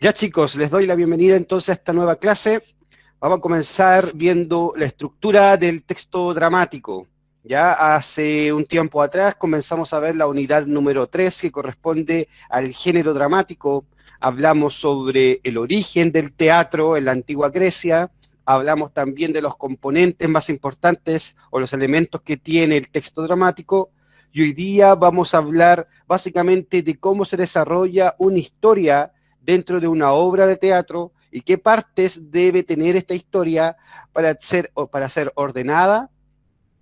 Ya chicos, les doy la bienvenida entonces a esta nueva clase. Vamos a comenzar viendo la estructura del texto dramático. Ya hace un tiempo atrás comenzamos a ver la unidad número 3 que corresponde al género dramático. Hablamos sobre el origen del teatro en la antigua Grecia. Hablamos también de los componentes más importantes o los elementos que tiene el texto dramático. Y hoy día vamos a hablar básicamente de cómo se desarrolla una historia dentro de una obra de teatro y qué partes debe tener esta historia para ser ordenada,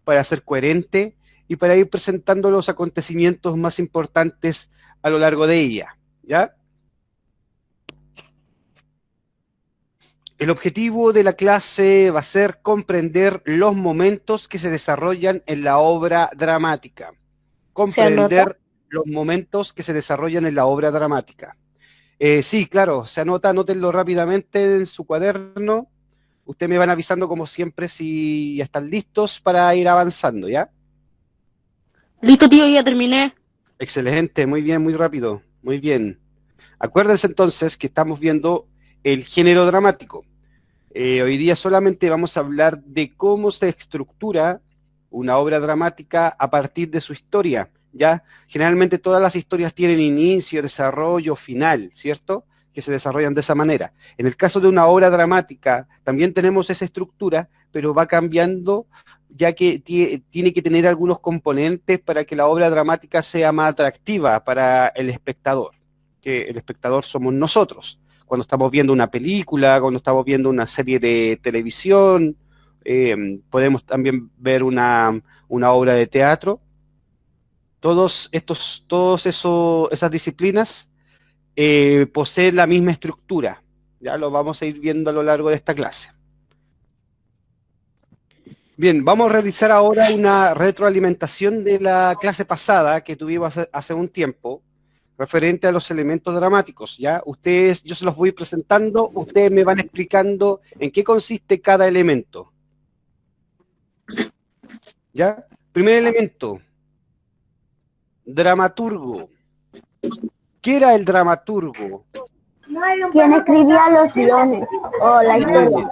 para ser coherente y para ir presentando los acontecimientos más importantes a lo largo de ella, ¿ya? El objetivo de la clase va a ser comprender los momentos que se desarrollan en la obra dramática. ¿Se anota? Comprender los momentos que se desarrollan en la obra dramática. Sí, claro, se anota, anótenlo rápidamente en su cuaderno. Ustedes me van avisando como siempre si ya están listos para ir avanzando, ¿ya? Listo, tío, ya terminé. Excelente, muy bien, muy rápido, muy bien. Acuérdense entonces que estamos viendo el género dramático. Hoy día solamente vamos a hablar de cómo se estructura una obra dramática a partir de su historia, ¿ya? Generalmente todas las historias tienen inicio, desarrollo, final, ¿cierto? Que se desarrollan de esa manera. En el caso de una obra dramática también tenemos esa estructura, pero va cambiando ya que tiene que tener algunos componentes para que la obra dramática sea más atractiva para el espectador, que el espectador somos nosotros cuando estamos viendo una película, cuando estamos viendo una serie de televisión, podemos también ver una obra de teatro. Esas disciplinas poseen la misma estructura. Ya lo vamos a ir viendo a lo largo de esta clase. Bien, vamos a realizar ahora una retroalimentación de la clase pasada que tuvimos hace un tiempo, referente a los elementos dramáticos, ¿ya? Ustedes, yo se los voy presentando, ustedes me van explicando en qué consiste cada elemento, ¿ya? Primer elemento, dramaturgo. ¿Qué era el dramaturgo? ¿Quién escribía los guiones o la Muy historia? bien,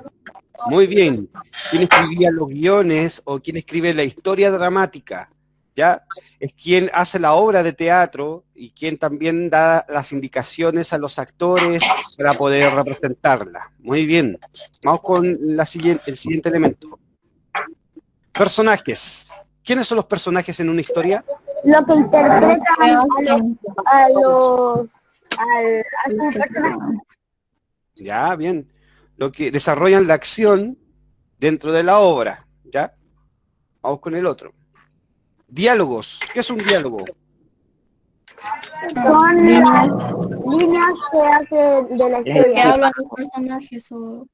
muy bien. ¿Quién escribía los guiones o quién escribe la historia dramática? ¿Ya? Es quien hace la obra de teatro y quien también da las indicaciones a los actores para poder representarla. Muy bien. Vamos con el siguiente elemento. Personajes. ¿Quiénes son los personajes en una historia? Lo que interpreta a su personaje. Ya, bien. Lo que desarrollan la acción dentro de la obra. ¿Ya? Vamos con el otro. Diálogos. ¿Qué es un diálogo? Son las líneas que hace de la ¿Qué historia. hablan los personajes o...?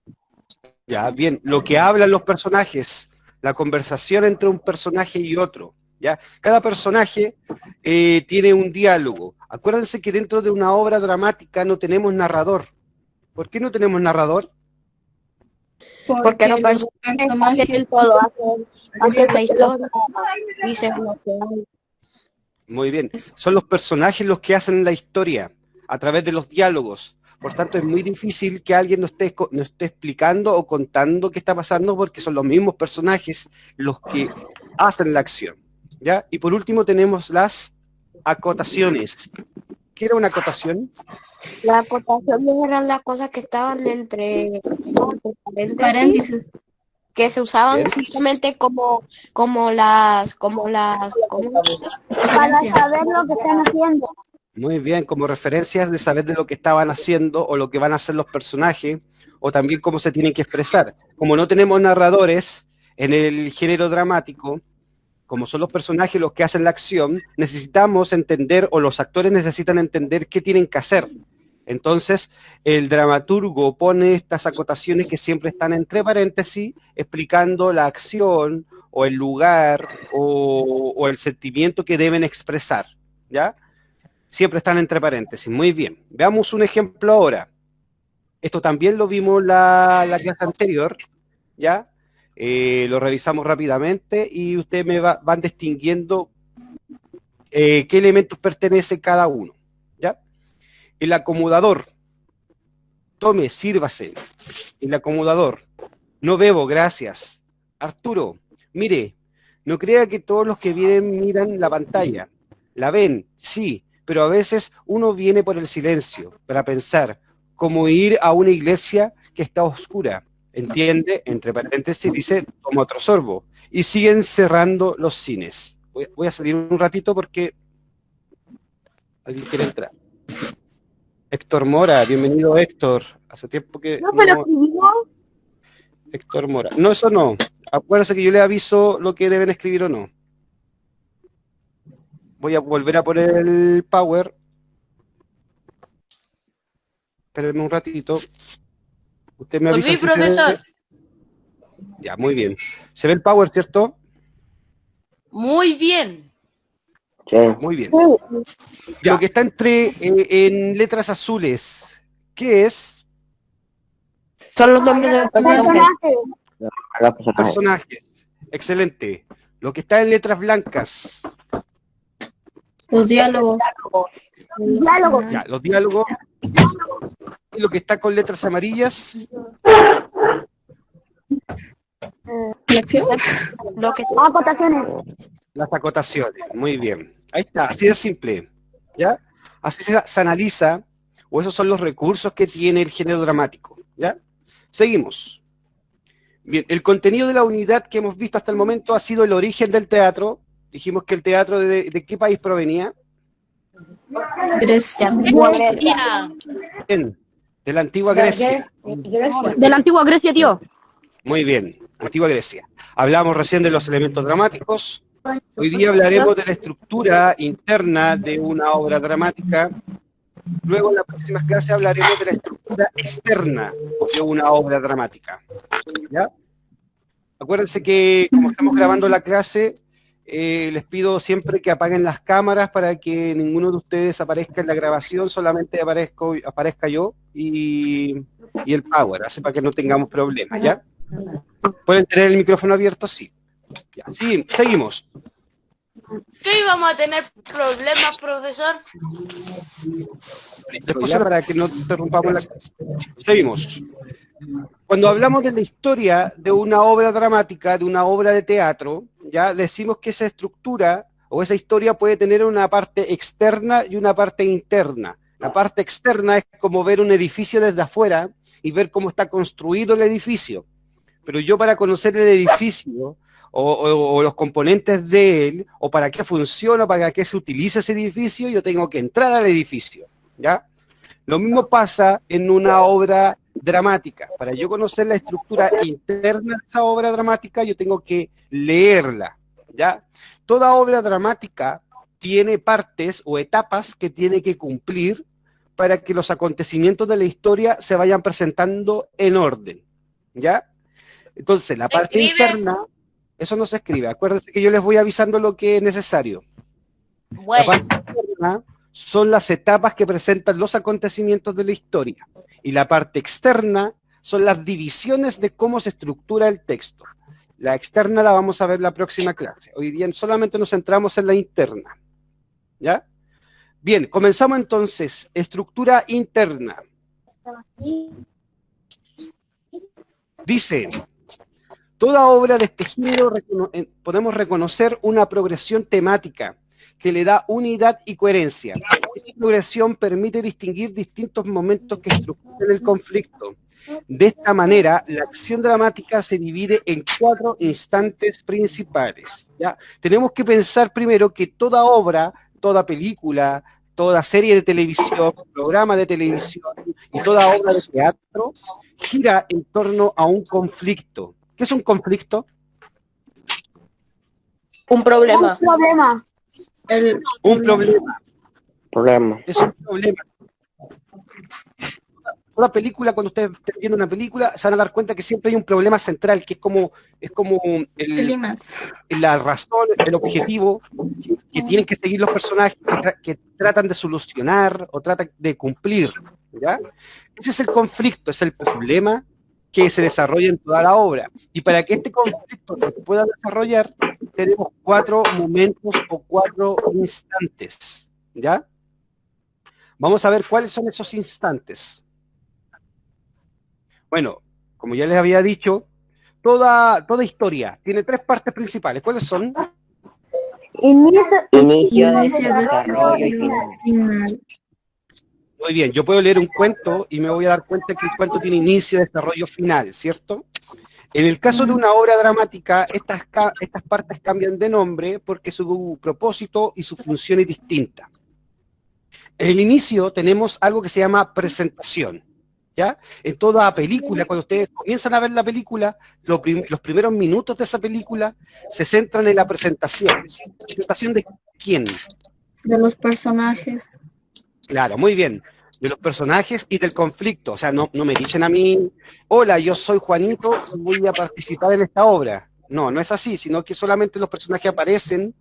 Ya, bien, lo que hablan los personajes, la conversación entre un personaje y otro, ¿ya? Cada personaje tiene un diálogo. Acuérdense que dentro de una obra dramática no tenemos narrador. ¿Por qué no tenemos narrador? Porque los personajes Hacen todo, hacen la historia, dicen lo que hay. Muy bien, son los personajes los que hacen la historia a través de los diálogos. Por tanto, es muy difícil que alguien nos esté explicando o contando qué está pasando porque son los mismos personajes los que hacen la acción. ¿Ya? Y por último tenemos las acotaciones. ¿Qué era una acotación? La acotación eran las cosas que estaban entre paréntesis, que se usaban Bien. simplemente como para saber lo que están haciendo. Muy bien, como referencias de saber de lo que estaban haciendo o lo que van a hacer los personajes, o también cómo se tienen que expresar. Como no tenemos narradores en el género dramático, como son los personajes los que hacen la acción, necesitamos entender, o los actores necesitan entender qué tienen que hacer. Entonces, el dramaturgo pone estas acotaciones que siempre están entre paréntesis, explicando la acción, o el lugar, o el sentimiento que deben expresar, ¿ya? Siempre están entre paréntesis. Muy bien. Veamos un ejemplo ahora. Esto también lo vimos la clase anterior, ¿ya? Lo revisamos rápidamente y ustedes van distinguiendo qué elementos pertenece cada uno, ¿ya? El acomodador. Tome, sírvase. El acomodador. No bebo, gracias. Arturo, mire, no crea que todos los que vienen miran la pantalla. La ven, sí, pero a veces uno viene por el silencio, para pensar, como ir a una iglesia que está oscura. ¿Entiende? Entre paréntesis dice, toma otro sorbo. Y siguen cerrando los cines. Voy a salir un ratito porque alguien quiere entrar. Héctor Mora, bienvenido Héctor. Hace tiempo que ¿No se lo escribimos? Héctor Mora. No, eso no. Acuérdense que yo les aviso lo que deben escribir o no. Voy a volver a poner el Power. Espérenme un ratito. Usted me avisa Volví, si profesor. se ve. Ya, muy bien. ¿Se ve el Power, cierto? Muy bien. Muy bien. Sí. Lo que está en letras azules, ¿qué es? Son los nombres de los personajes. Personaje. Personajes. Excelente. Lo que está en letras blancas, Los diálogos. Diálogo. ya, los diálogos. Y lo que está con letras amarillas, ¿Lección? Lo que Acotaciones. las acotaciones. Muy bien. Ahí está, así de simple. ¿Ya? Así se analiza, o esos son los recursos que tiene el género dramático. ¿Ya? Seguimos. Bien, el contenido de la unidad que hemos visto hasta el momento ha sido el origen del teatro. Dijimos que el teatro de qué país provenía. Grecia. Ya. Bien, de la antigua Grecia. De la antigua Grecia, tío. Muy bien, antigua Grecia. Hablamos recién de los elementos dramáticos. Hoy día hablaremos de la estructura interna de una obra dramática. Luego en las próximas clases hablaremos de la estructura externa de una obra dramática. ¿Ya? Acuérdense que como estamos grabando la clase, les pido siempre que apaguen las cámaras para que ninguno de ustedes aparezca en la grabación, solamente aparezca yo y el Power, así para que no tengamos problemas, ¿ya? ¿Pueden tener el micrófono abierto? Sí. Ya, sí, seguimos. ¿Qué íbamos a tener problemas, profesor? Después para que no interrumpamos la... Seguimos. Cuando hablamos de la historia de una obra dramática, de una obra de teatro, ya decimos que esa estructura o esa historia puede tener una parte externa y una parte interna. La parte externa es como ver un edificio desde afuera y ver cómo está construido el edificio. Pero yo para conocer el edificio o los componentes de él, o para qué funciona, para qué se utiliza ese edificio, yo tengo que entrar al edificio, ¿ya? Lo mismo pasa en una obra dramática. Para yo conocer la estructura interna de esa obra dramática, yo tengo que leerla, ¿ya? Toda obra dramática tiene partes o etapas que tiene que cumplir para que los acontecimientos de la historia se vayan presentando en orden, ¿ya? Entonces, la parte interna, eso no se escribe. Acuérdense que yo les voy avisando lo que es necesario. La Bueno, parte interna son las etapas que presentan los acontecimientos de la historia. Y la parte externa son las divisiones de cómo se estructura el texto. La externa la vamos a ver la próxima clase. Hoy día solamente nos centramos en la interna. ¿Ya? Bien, comenzamos entonces. Estructura interna. Dice, toda obra de este género podemos reconocer una progresión temática que le da unidad y coherencia. Esta progresión permite distinguir distintos momentos que estructuran el conflicto. De esta manera, la acción dramática se divide en 4 instantes principales, ¿ya? Tenemos que pensar primero que toda obra, toda película, toda serie de televisión, programa de televisión y toda obra de teatro gira en torno a un conflicto. ¿Qué es un conflicto? Un problema. Un problema. Un problema. Es un problema. Toda película, cuando ustedes estén viendo una película, se van a dar cuenta que siempre hay un problema central, que es como la razón, el objetivo que tienen que seguir los personajes, que tratan de solucionar o tratan de cumplir, ¿ya? Ese es el conflicto, es el problema que se desarrolla en toda la obra. Y para que este conflicto se pueda desarrollar, tenemos 4 momentos o 4 instantes, ¿ya? Vamos a ver cuáles son esos instantes. Bueno, como ya les había dicho, toda historia tiene tres partes principales. ¿Cuáles son? Inicio, desarrollo y final. Muy bien, yo puedo leer un cuento y me voy a dar cuenta que el cuento tiene inicio, desarrollo, final, ¿cierto? En el caso de una obra dramática, estas partes cambian de nombre porque su propósito y su función es distinta. En el inicio tenemos algo que se llama presentación, ¿ya? En toda película, cuando ustedes comienzan a ver la película, los primeros minutos de esa película se centran en la presentación. ¿Presentación de quién? De los personajes. Claro, muy bien. De los personajes y del conflicto. O sea, no me dicen a mí, hola, yo soy Juanito, voy a participar en esta obra. No, no es así, sino que solamente los personajes aparecen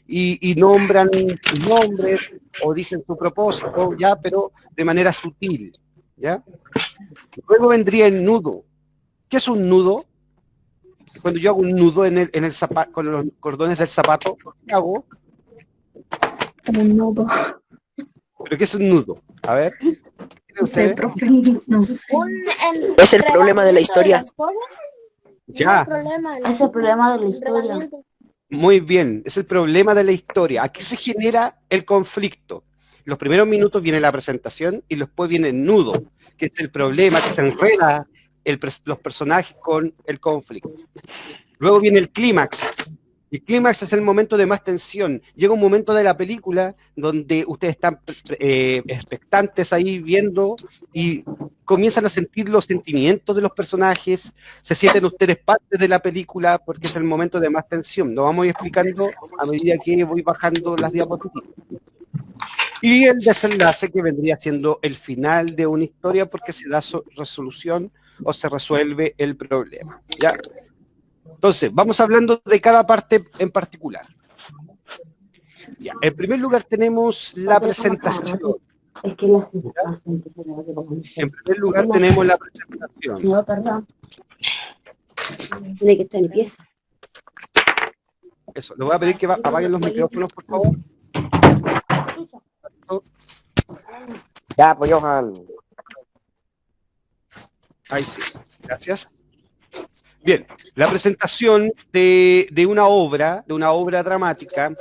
y nombran sus nombres o dicen su propósito, ya, pero de manera sutil, ¿ya? Luego vendría el nudo. ¿Qué es un nudo? Cuando yo hago un nudo en el zapato, con los cordones del zapato, ¿qué hago? Un nudo. ¿Pero qué es un nudo? A ver. No sé, profe, no sé. Es el problema de la historia. Ya. Es el problema de la historia. Muy bien, es el problema de la historia. Aquí se genera el conflicto. En los primeros minutos viene la presentación y después viene el nudo, que es el problema, que se enreda los personajes con el conflicto. Luego viene el clímax. El clímax es el momento de más tensión. Llega un momento de la película donde ustedes están expectantes ahí viendo y comienzan a sentir los sentimientos de los personajes, se sienten ustedes parte de la película porque es el momento de más tensión. Lo vamos a ir explicando a medida que voy bajando las diapositivas. Y el desenlace, que vendría siendo el final de una historia porque se da resolución o se resuelve el problema, ¿ya? Entonces, vamos hablando de cada parte en particular. Ya, en primer lugar tenemos la presentación. Es que la En primer lugar tenemos la presentación. Señor, perdón. Tiene que estar en pieza. Eso, le voy a pedir que apaguen los micrófonos, por favor. Ya, pues Johan. Ahí sí, gracias. Bien, la presentación de una obra dramática,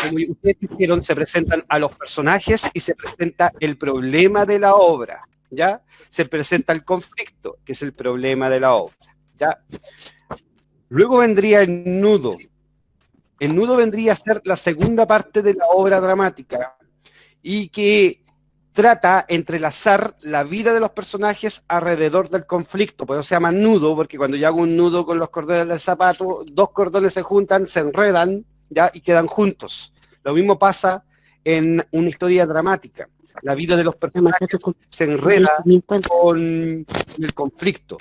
como ustedes dijeron, se presentan a los personajes y se presenta el problema de la obra, ¿ya? Se presenta el conflicto, que es el problema de la obra, ¿ya? Luego vendría el nudo. El nudo vendría a ser la segunda parte de la obra dramática y que trata entrelazar la vida de los personajes alrededor del conflicto. Por eso se llama nudo, porque cuando yo hago un nudo con los cordones del zapato, dos cordones se juntan, se enredan, ¿ya? Y quedan juntos. Lo mismo pasa en una historia dramática. La vida de los personajes se enreda con el conflicto,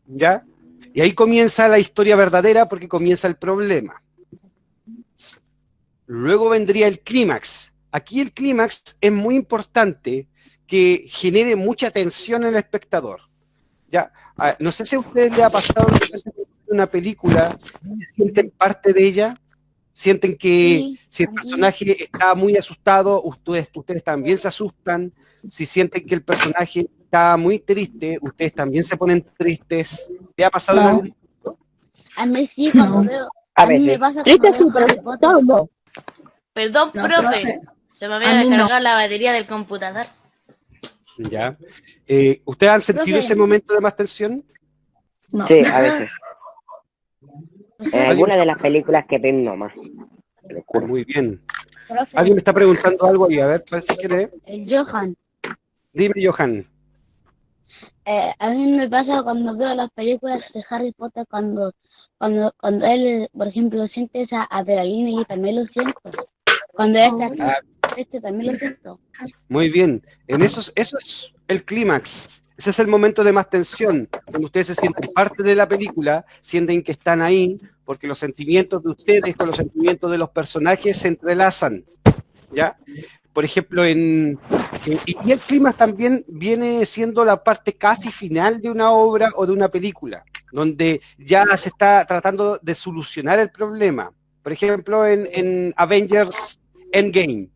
¿ya? Y ahí comienza la historia verdadera porque comienza el problema. Luego vendría el clímax. Aquí el clímax es muy importante que genere mucha tensión en el espectador. ¿Ya? No sé si a ustedes les ha pasado una película y sienten parte de ella, sienten que si el personaje está muy asustado, ustedes también se asustan. Si sienten que el personaje está muy triste, ustedes también se ponen tristes. ¿Les ha pasado en algún momento? A mí sí, cuando veo. A ver, Triste súper todo. Perdón, No, profe. Se me había a mí no. descargado la batería del computador. ¿Ya? ¿Ustedes han sentido ese momento de más tensión? No. sí, a veces. En algunas de las películas que ven nomás. Te lo juro. Muy bien. ¿Alguien me está preguntando algo ahí? A ver, parece que lee. Johan, Dime, Johan. a mí me pasa cuando veo las películas de Harry Potter, cuando él, por ejemplo, siente esa adrenalina y también lo siento. Cuando él está triste también lo siento. Muy bien. Eso es el clímax. Ese es el momento de más tensión. Cuando ustedes se sienten parte de la película, sienten que están ahí, porque los sentimientos de ustedes con los sentimientos de los personajes se entrelazan. ¿Ya? Por ejemplo, y el clímax también viene siendo la parte casi final de una obra o de una película, donde ya se está tratando de solucionar el problema. Por ejemplo, en Avengers Endgame.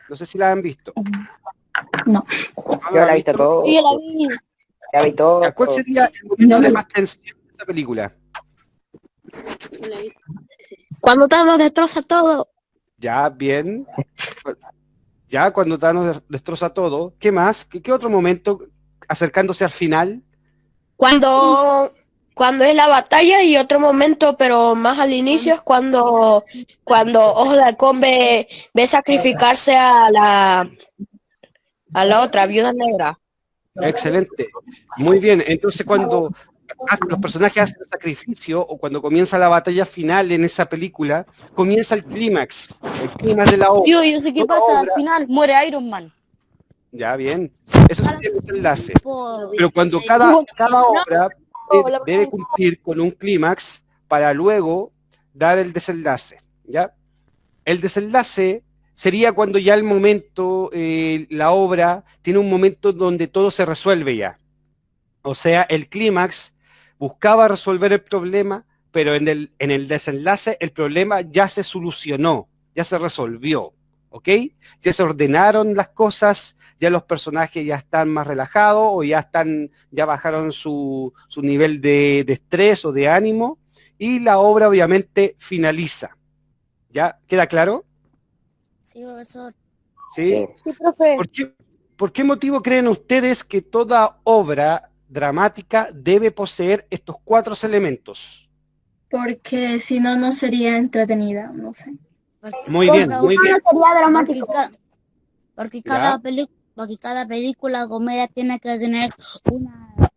No sé si la han visto. No. ¿No Yo la he visto todo. Sí, la vi. Ya vi todo. Ya, ¿cuál sería el momento de más tensión de esta película? Cuando Thanos destroza todo. Ya, bien. Ya, cuando Thanos destroza todo. ¿Qué más? ¿Qué otro momento acercándose al final? Cuando es la batalla y otro momento, pero más al inicio es cuando Ojo de Halcón ve sacrificarse a la otra viuda negra. Excelente. Muy bien. Entonces, cuando los personajes hacen el sacrificio o cuando comienza la batalla final en esa película, comienza el clímax de la obra. Yo sé qué Toda pasa, obra- al final muere Iron Man. Ya, bien. Eso sería el desenlace. Pero cuando cada obra debe cumplir con un clímax para luego dar el desenlace, ¿ya? El desenlace sería cuando ya el momento, la obra tiene un momento donde todo se resuelve ya. O sea, el clímax buscaba resolver el problema, pero en el desenlace el problema ya se solucionó, ya se resolvió, ¿ok? Ya se ordenaron las cosas, ya los personajes ya están más relajados o ya bajaron su nivel de estrés o de ánimo y la obra obviamente finaliza. ¿Ya? ¿Queda claro? Sí, profesor. ¿Sí? Sí, profe. ¿Por qué motivo creen ustedes que toda obra dramática debe poseer estos 4 elementos? Porque si no, no sería entretenida, no sé. Muy bien, muy bien. Sería dramático. Porque ¿Ya? porque cada película comedia tiene que tener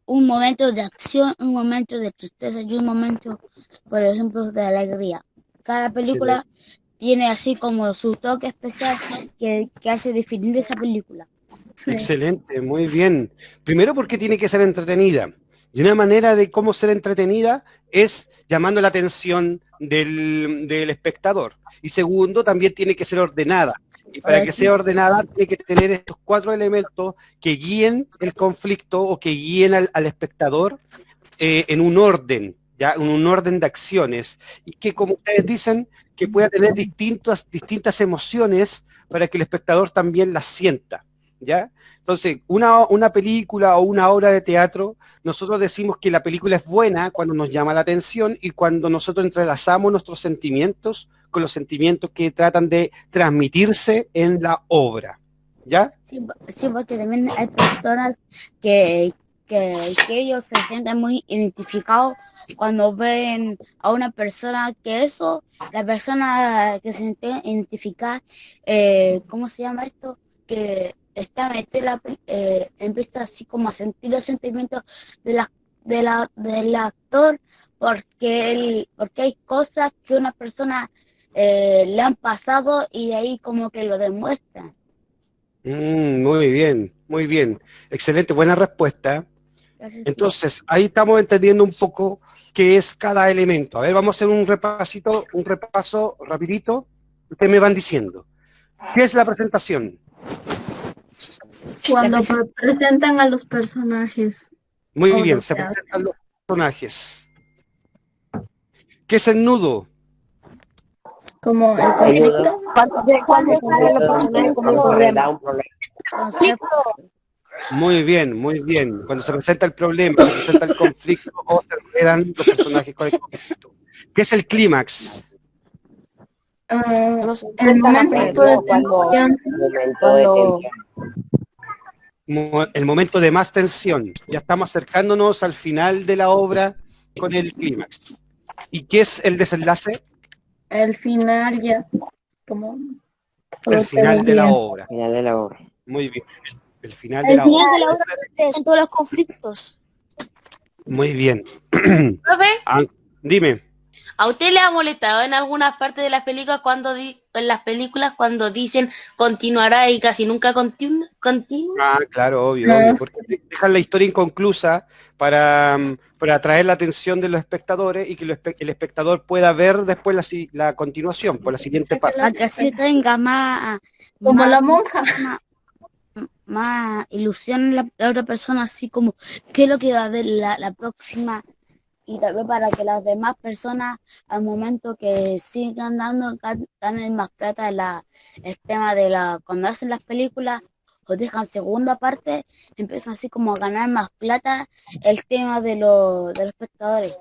un momento de acción, un momento de tristeza y un momento, por ejemplo, de alegría. Cada película tiene así como su toque especial que hace definir esa película. Sí. Excelente, muy bien. Primero porque tiene que ser entretenida. Y una manera de cómo ser entretenida es llamando la atención del espectador. Y segundo, también tiene que ser ordenada. Y para que sea ordenada, tiene que tener estos 4 elementos que guíen el conflicto o que guíen al espectador en un orden, ¿ya? En un orden de acciones. Y que, como ustedes dicen, que pueda tener distintas emociones para que el espectador también las sienta, ¿ya? Entonces, una película o una obra de teatro, nosotros decimos que la película es buena cuando nos llama la atención y cuando nosotros entrelazamos nuestros sentimientos con los sentimientos que tratan de transmitirse en la obra, ¿ya? Sí, porque también hay personas que ellos se sienten muy identificados cuando ven a una persona la persona que se siente identificada, ¿cómo se llama esto? Que está metida, empieza así como a sentir los sentimientos del actor porque hay cosas que una persona le han pasado y ahí como que lo demuestran. Muy bien, muy bien. Excelente, buena respuesta. Gracias. Entonces, ahí estamos entendiendo un poco qué es cada elemento. A ver, vamos a hacer un repaso rapidito. Ustedes me van diciendo. ¿Qué es la presentación? Cuando presentan a los personajes. Muy O bien, los se teatros. presentan los personajes. ¿Qué es el nudo? Como el conflicto. Cuando salen los personajes como el problema. Un problema. Muy bien, muy bien. Cuando se presenta el problema, se presenta el conflicto o se enredan los personajes con el conflicto. ¿Qué es el clímax? El momento de tensión. Momento de tensión. El momento de más tensión. Ya estamos acercándonos al final de la obra con el clímax. ¿Y qué es el desenlace? El final ya. Como El final de la obra. Final de la obra. Muy bien. El final de la obra. En todos los conflictos. Muy bien. Profe, Dime. ¿a usted le ha molestado en algunas partes de las películas cuando dicen continuará y casi nunca continúa? Ah, claro, obvio, No. obvio, porque dejan la historia inconclusa para atraer la atención de los espectadores y que el espectador pueda ver después la continuación, por la siguiente parte. Para que así tenga Como la monja. más ilusión la otra persona, así como qué es lo que va a ver la próxima, y también para que las demás personas al momento que sigan ganen más plata el tema de cuando hacen las películas o dejan segunda parte, empiezan así como a ganar más plata el tema de los espectadores.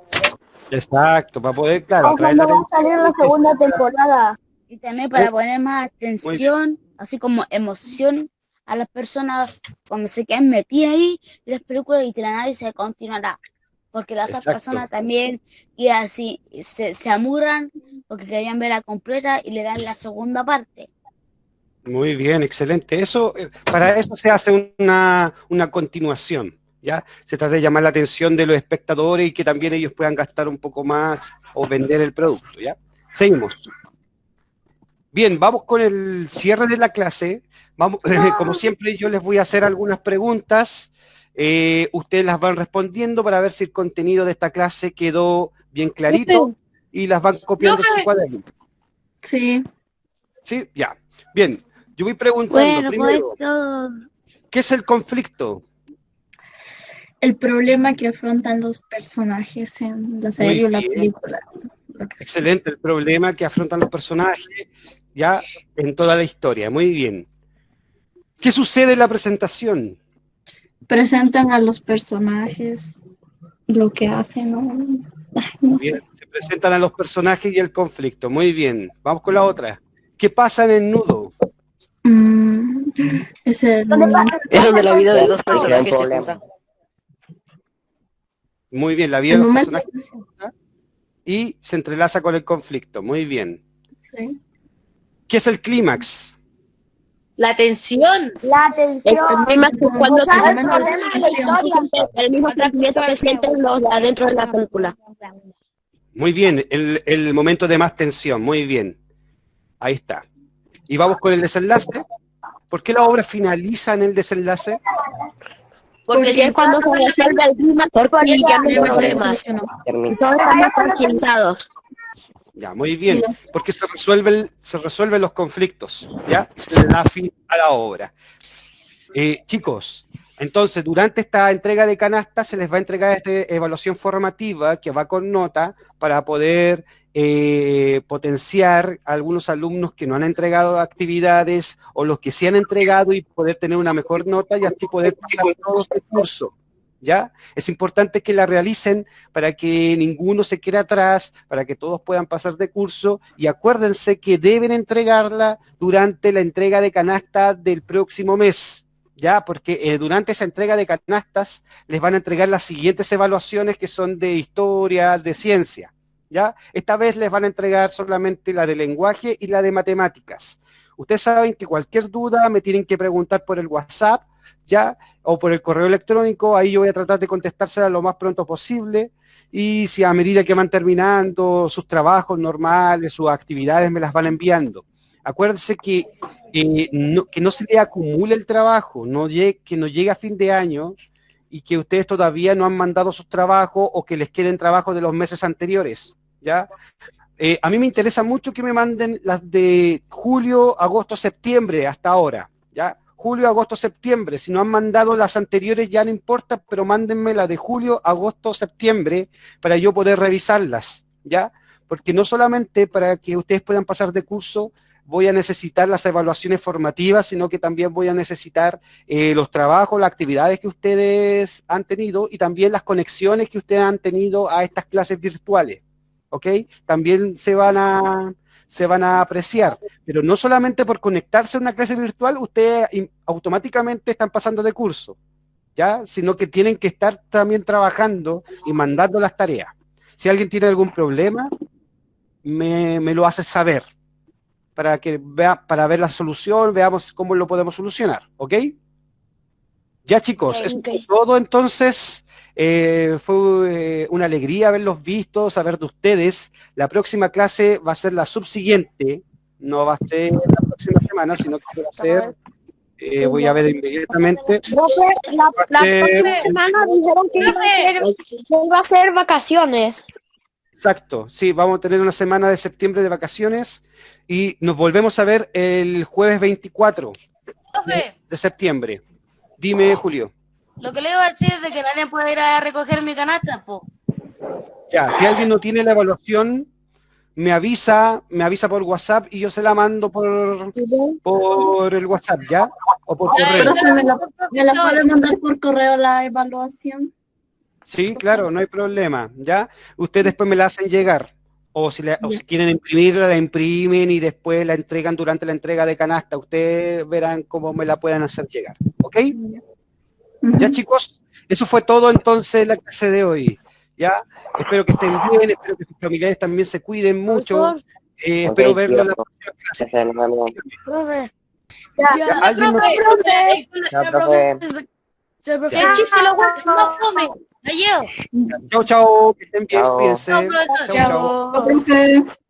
Exacto, para poder, claro, O atraer la cuando va a salir la atención. segunda temporada. Y también para ¿Eh? poner más atención, así como emoción a las personas cuando se quedan metidas ahí en las películas y de la nada se continuará. Porque las otras Exacto. personas también y así se amurran porque querían verla completa y le dan la segunda parte. Muy bien, excelente. Eso, para eso se hace una continuación, ¿ya? Se trata de llamar la atención de los espectadores y que también ellos puedan gastar un poco más o vender el producto, ¿ya? Seguimos. Bien, vamos con el cierre de la clase. Vamos, como siempre, yo les voy a hacer algunas preguntas. Ustedes las van respondiendo para ver si el contenido de esta clase quedó bien clarito y las van copiando en su cuaderno. Sí. ¿Sí? Ya. Bien. Yo voy preguntando Bueno, primero, pues ¿qué es el conflicto? El problema que afrontan los personajes en la serie o la bien. película. Lo que sea. Excelente, el problema que afrontan los personajes ya en toda la historia. Muy bien. ¿Qué sucede en la presentación? Presentan a los personajes, lo que hacen, ¿no? Ay, no Bien, sé. se presentan a los personajes y el conflicto. Muy bien. Vamos con la otra. ¿Qué pasa en el nudo? Es el momento. Es donde la vida de los personajes personajes se junta. Muy bien, la vida El de los momento. personajes y se entrelaza con el conflicto. Muy bien. Sí. ¿Qué es el clímax? La tensión. La atención. El clima es cuando ¿Sabes el tenemos problema de la historia? el mismo sentimiento que sienten los de adentro de la película. Muy bien, el momento de más tensión. Muy bien. Ahí está. Y vamos con el desenlace. ¿Por qué la obra finaliza en el desenlace? Porque ya es cuando se resuelve el clima, porque ya no hay problemas. Termina. Todos estamos tranquilizados. Ya, muy bien, porque se resuelven los conflictos, ¿ya? Se le da fin a la obra. Chicos, entonces, durante esta entrega de canasta se les va a entregar esta evaluación formativa que va con nota para poder potenciar a algunos alumnos que no han entregado actividades o los que sí han entregado y poder tener una mejor nota y así poder pasar todo este curso. ¿Ya? Es importante que la realicen para que ninguno se quede atrás, para que todos puedan pasar de curso y acuérdense que deben entregarla durante la entrega de canasta del próximo mes, ¿ya? Porque durante esa entrega de canastas les van a entregar las siguientes evaluaciones que son de historia, de ciencia, ¿ya? Esta vez les van a entregar solamente la de lenguaje y la de matemáticas. Ustedes saben que cualquier duda me tienen que preguntar por el WhatsApp, ¿ya? O por el correo electrónico, ahí yo voy a tratar de contestársela lo más pronto posible, y si a medida que van terminando sus trabajos normales, sus actividades, me las van enviando. Acuérdense que no se le acumule el trabajo, que no llegue a fin de año, y que ustedes todavía no han mandado sus trabajos, o que les queden trabajos de los meses anteriores, ¿ya? A mí me interesa mucho que me manden las de julio, agosto, septiembre, hasta ahora, ¿ya? Julio, agosto, septiembre. Si no han mandado las anteriores ya no importa, pero mándenme la de julio, agosto, septiembre para yo poder revisarlas, ¿ya? Porque no solamente para que ustedes puedan pasar de curso voy a necesitar las evaluaciones formativas, sino que también voy a necesitar los trabajos, las actividades que ustedes han tenido y también las conexiones que ustedes han tenido a estas clases virtuales, ¿ok? También se van a apreciar, pero no solamente por conectarse a una clase virtual, ustedes automáticamente están pasando de curso, ¿ya? Sino que tienen que estar también trabajando y mandando las tareas. Si alguien tiene algún problema, me lo hace saber, para ver la solución, veamos cómo lo podemos solucionar, ¿ok? Ya chicos, eso es todo entonces. Fue una alegría haberlos visto, saber de ustedes. La próxima clase va a ser la subsiguiente, no va a ser la próxima semana, sino que va a ser, voy a ver inmediatamente. La próxima semana dijeron que iba a ser vacaciones. Exacto, sí, vamos a tener una semana de septiembre de vacaciones y nos volvemos a ver el jueves 24 de septiembre. Dime, Julio. Lo que le iba a decir es de que nadie puede ir a recoger mi canasta, po. Ya, si alguien no tiene la evaluación, me avisa por WhatsApp y yo se la mando por el WhatsApp, ¿ya? O por correo. Profe, ¿me la puede mandar por correo la evaluación? Sí, claro, no hay problema, ¿ya? Ustedes después me la hacen llegar. O si quieren imprimirla, la imprimen y después la entregan durante la entrega de canasta. Ustedes verán cómo me la pueden hacer llegar, ¿ok? Ya, chicos, eso fue todo entonces la clase de hoy, ¿ya? Espero que estén bien, espero que sus familiares también se cuiden mucho. Espero verlos en la próxima clase. Profe. ¿Alguien más? El chiste lo guardo, no come. Adiós. Chao, chao, que estén bien, Chao. cuídense. Chao, profesor. Chao, chao. Profe.